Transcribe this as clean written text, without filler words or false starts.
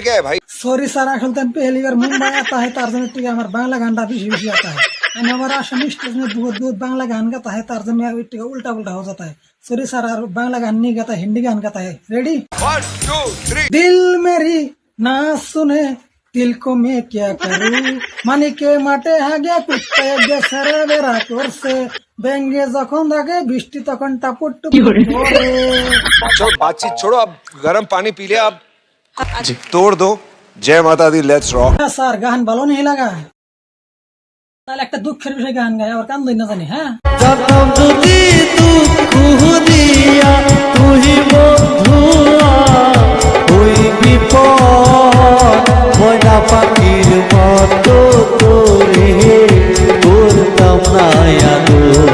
क्या है भाई? सॉरी सर, असल तो पहली बार मुंबई आता है तारजन टिके हमारा बांग्ला गान बेशी बेशी आता है। हमारा आसामी स्टेज में दूर दूर बांग्ला गान गाता है, तारजन उल्टा उल्टा हो जाता है। सॉरी सर, बांग्ला गान नहीं गाता, हिंदी गान गाता है। रेडी? 1 2 3 दिल मेरी ना सुने दिल को मैं क्या करूं, मानी के माटे हागे कुत्ते गे सरे बेरा करছে बेंगे যখন থাকে বৃষ্টি তখন টাপুট করে। चलो बातचीत छोड़ो, अब गर्म पानी पी लिया, अब तोड़ दो। जय माता दी, लेट्स रॉक। স্যার গান ভালো नहीं लगा, তাহলে একটা দুঃখের বিষয় গান গায়, আবার কান্দই না জানি। হ্যাঁ, जखम যদি দুঃখ দিয়া তুই বন্ধুয়া ওই বিপদ ময়না পাখির মতো তোরে করতাম না আদর।